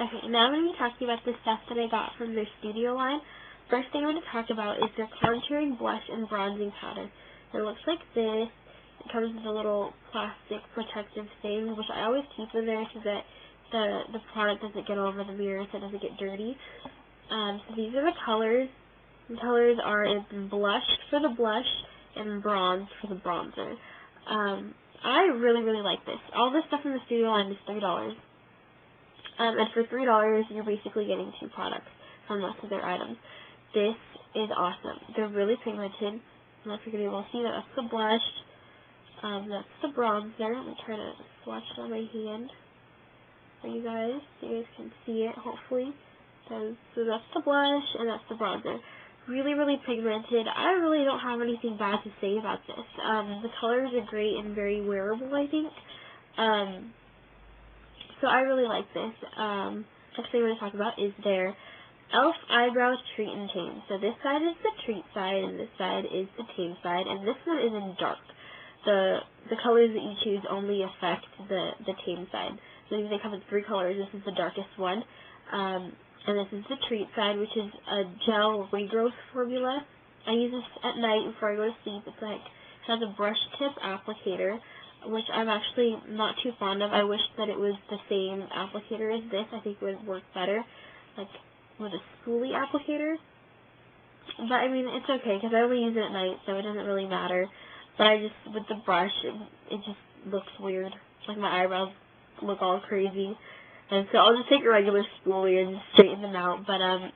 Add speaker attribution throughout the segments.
Speaker 1: Okay, now I'm going to be talking about the stuff that I got from their studio line. First thing I'm going to talk about is their contouring blush and bronzing powder. It looks like this. It comes with a little plastic protective thing, which I always keep in there so that the product doesn't get over the mirror, so it doesn't get dirty. So these are the colors. The colors are in blush for the blush and bronze for the bronzer. I really, really like this. All this stuff in the studio line is $3. And for $3, you're basically getting 2 products from most of their items. This is awesome. They're really pigmented. I don't know if you're going to be able to see that. That's the blush. That's the bronzer. I'm trying to swatch it on my hand for you guys so you guys can see it, hopefully. So that's the blush and that's the bronzer. Really, really pigmented. I really don't have anything bad to say about this. The colors are great and very wearable, I think. So I really like this. Next thing we're going to talk about is their e.l.f. Eyebrow Treat and Tame. So this side is the treat side, and this side is the tame side, and this one is in dark. The colors that you choose only affect the tame side. So they come in 3 colors. This is the darkest one. And this is the treat side, which is a gel regrowth formula. I use this at night before I go to sleep. It's like, it has a brush tip applicator, which I'm actually not too fond of. I wish that it was the same applicator as this. I think it would work better, like with a spoolie applicator. But I mean, it's okay because I only use it at night, so it doesn't really matter. But I just, with the brush, it just looks weird. Like my eyebrows look all crazy. And so I'll just take a regular spoolie and just straighten them out. But I've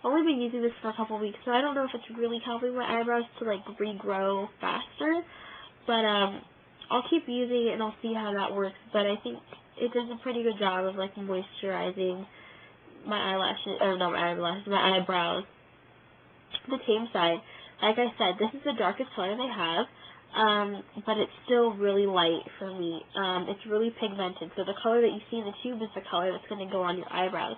Speaker 1: only been using this for a couple weeks, so I don't know if it's really helping my eyebrows to like regrow faster. But I'll keep using it and I'll see how that works. But I think it does a pretty good job of like moisturizing my eyelashes, or not my eyelashes, my eyebrows. The tame side, like I said, this is the darkest color they have. But it's still really light for me. It's really pigmented. So the color that you see in the tube is the color that's going to go on your eyebrows.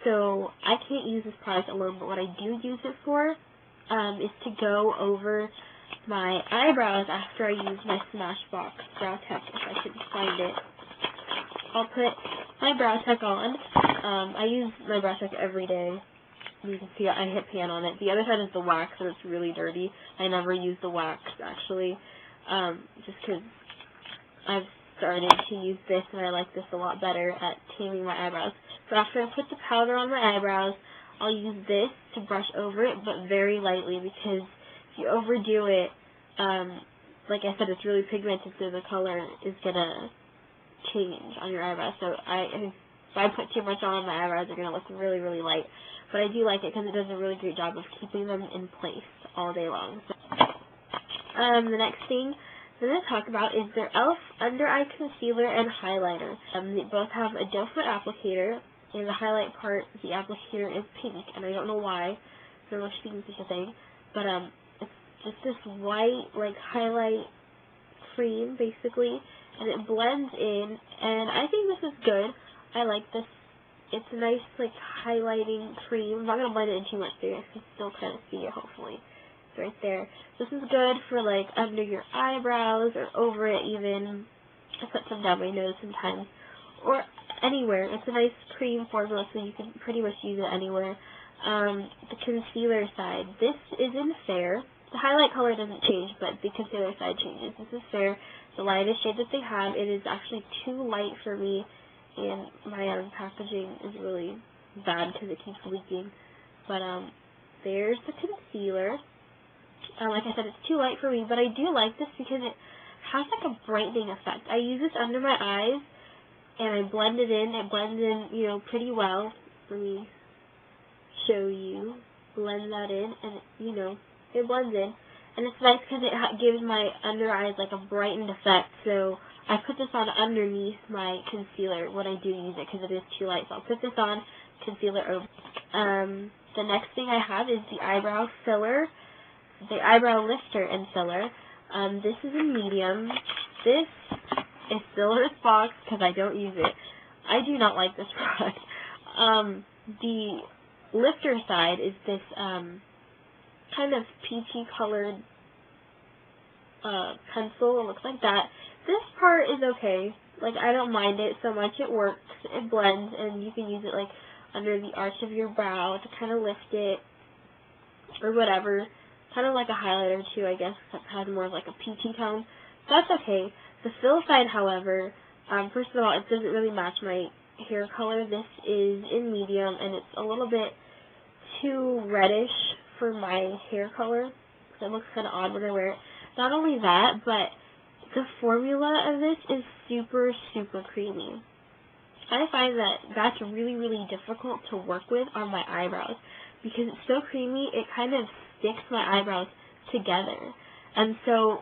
Speaker 1: So I can't use this product alone, but what I do use it for is to go over my eyebrows after I use my Smashbox Brow Tech, if I can find it. I'll put my Brow Tech on. I use my Brow Tech every day. You can see I hit pan on it. The other side is the wax, and it's really dirty. I never use the wax, actually, just because I've started to use this, and I like this a lot better at taming my eyebrows. So after I put the powder on my eyebrows, I'll use this to brush over it, but very lightly, because if you overdo it, like I said, it's really pigmented, so the color is going to change on your eyebrows. So if I put too much on my eyebrows, they're going to look really, really light. But I do like it because it does a really great job of keeping them in place all day long. So, the next thing I'm going to talk about is their e.l.f. Under Eye Concealer and Highlighter. They both have a doe foot applicator, and the highlight part, the applicator is pink, and I don't know why. I don't know if she thinks such a thing. But it's just this white, like, highlight cream, basically, and it blends in, and I think this is good. I like this. It's a nice, like, highlighting cream. I'm not going to blend it in too much so you guys can still kind of see it, hopefully. It's right there. This is good for, like, under your eyebrows or over it even. I put some down my nose sometimes. Or anywhere. It's a nice cream formula, so you can pretty much use it anywhere. The concealer side. This is in Fair. The highlight color doesn't change, but the concealer side changes. This is Fair. The lightest shade that they have. It is actually too light for me. And my packaging is really bad because it keeps leaking. But there's the concealer. Like I said, it's too light for me, but I do like this because it has like a brightening effect. I use this under my eyes, and I blend it in. It blends in, you know, pretty well. Let me show you. Blend that in, and you know, it blends in. And it's nice because it gives my under eyes like a brightened effect. So I put this on underneath my concealer when I do use it because it is too light. So I'll put this on, concealer over. The next thing I have is the eyebrow filler, the eyebrow lifter and filler. This is in medium. This is still in this box because I don't use it. I do not like this product. The lifter side is this kind of peachy colored pencil. It looks like that. This part is okay. Like, I don't mind it so much. It works. It blends, and you can use it, like, under the arch of your brow to kind of lift it, or whatever. Kind of like a highlighter, too, I guess, except it has more of, like, a peachy tone. So that's okay. The fill side, however, first of all, it doesn't really match my hair color. This is in medium, and it's a little bit too reddish for my hair color, so it looks kind of odd when I wear it. Not only that, but the formula of this is super, super creamy. I find that that's really, really difficult to work with on my eyebrows, because it's so creamy, it kind of sticks my eyebrows together, and so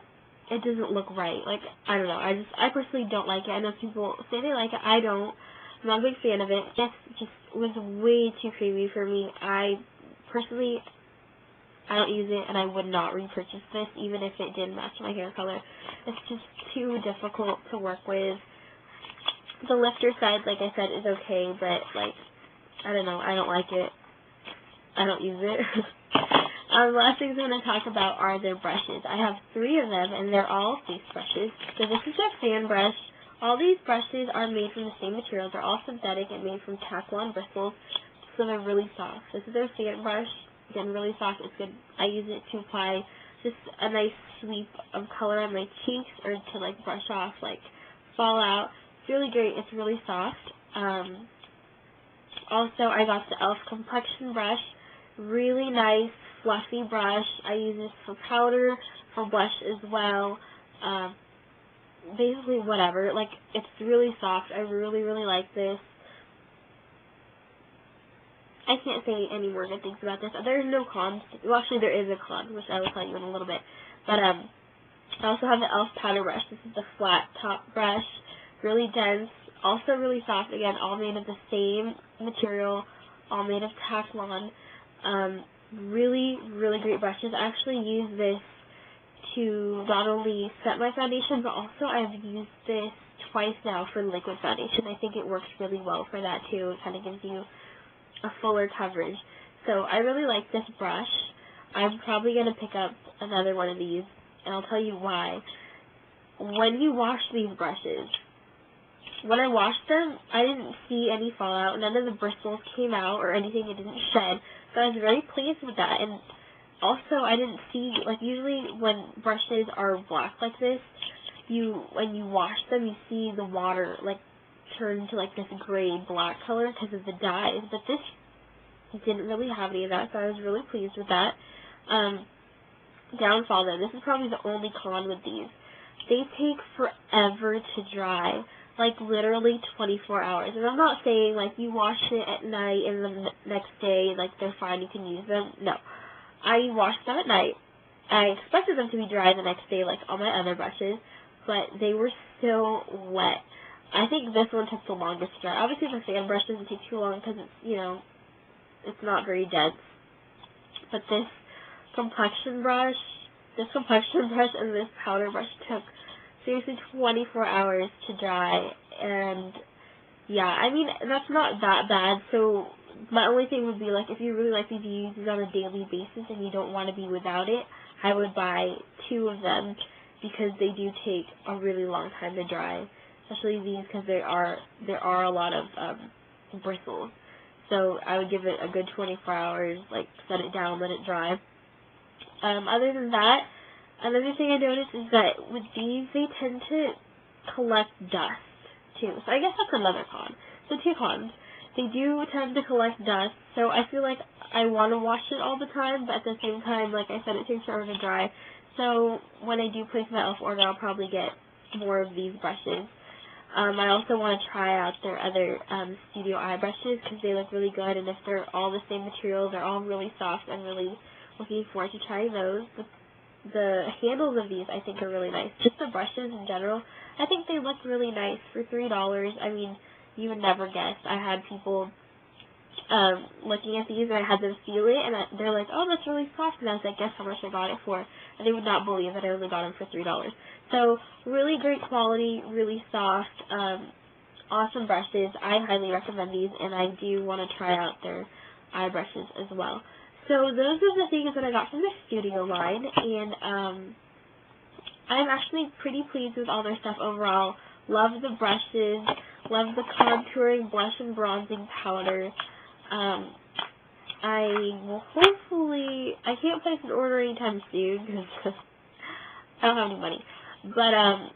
Speaker 1: it doesn't look right. Like, I don't know, I personally don't like it. I know people say they like it, I don't. I'm not a big fan of it. It just was way too creamy for me. I don't use it, and I would not repurchase this, even if it did match my hair color. It's just too difficult to work with. The lifter side, like I said, is okay, but, like, I don't know, I don't like it. I don't use it. The last things I'm going to talk about are their brushes. I have 3 of them, and they're all face brushes. So this is their fan brush. All these brushes are made from the same material. They're all synthetic and made from Taklon bristles, so they're really soft. This is their fan brush. Again, really soft. It's good. I use it to apply just a nice sweep of color on my cheeks, or to, like, brush off, like, fallout. It's really great. It's really soft. Also, I got the e.l.f. complexion brush. Really nice, fluffy brush. I use this for powder, for blush as well. Basically, whatever. Like, it's really soft. I really, really like this. I can't say any more good things about this. There's no cons. Well, actually, there is a con, which I will tell you in a little bit. But, I also have the e.l.f. powder brush. This is the flat top brush. Really dense. Also really soft. Again, all made of the same material. All made of Taklon. Really, really great brushes. I actually use this to not only set my foundation, but also I've used this twice now for liquid foundation. I think it works really well for that, too. It kind of gives you a fuller coverage. So I really like this brush. I'm probably going to pick up another one of these, and I'll tell you why. When you wash these brushes, when I washed them, I didn't see any fallout. None of the bristles came out or anything. It didn't shed. So I was very pleased with that. And also, I didn't see, like, usually when brushes are black like this, when you wash them, you see the water, like, turn to, like, this gray-black color because of the dyes. But this didn't really have any of that, so I was really pleased with that. Downfall, though, this is probably the only con with these. They take forever to dry. Like, literally 24 hours. And I'm not saying, like, you wash it at night and the next day, like, they're fine, you can use them. No. I washed them at night. I expected them to be dry the next day, like all my other brushes, but they were still wet. I think this one took the longest to dry. Obviously, the fan brush doesn't take too long because it's, you know, it's not very dense. But this complexion brush and this powder brush took seriously 24 hours to dry, and yeah, I mean, that's not that bad. So my only thing would be, like, if you really like these, you use these on a daily basis and you don't want to be without it, I would buy 2 of them, because they do take a really long time to dry, especially these, because there are a lot of bristles. So I would give it a good 24 hours, like, set it down, let it dry. Other than that, another thing I noticed is that with these, they tend to collect dust, too. So I guess that's another con. So 2 cons. They do tend to collect dust, so I feel like I want to wash it all the time, but at the same time, like I said, it takes forever to dry. So when I do place my e.l.f. order, I'll probably get more of these brushes. I also want to try out their other studio eye brushes, because they look really good, and if they're all the same material, they're all really soft. I'm really looking forward to trying those. The handles of these, I think, are really nice. Just the brushes in general, I think they look really nice for $3. I mean, you would never guess. I had people looking at these, and I had them feel it, and they're like, oh, that's really soft, and I was like, guess how much I got it for? And they would not believe that I only got them for $3. So, really great quality, really soft, awesome brushes. I highly recommend these, and I do want to try out their eye brushes as well. So those are the things that I got from the studio line, and I'm actually pretty pleased with all their stuff overall. Love the brushes. Love the contouring blush and bronzing powder. I will hopefully, I can't place an order anytime soon because I don't have any money. But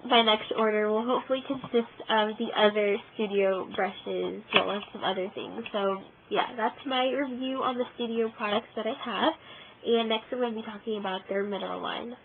Speaker 1: my next order will hopefully consist of the other studio brushes as well as some other things. So yeah, that's my review on the studio products that I have. And next I'm going to be talking about their mineral line.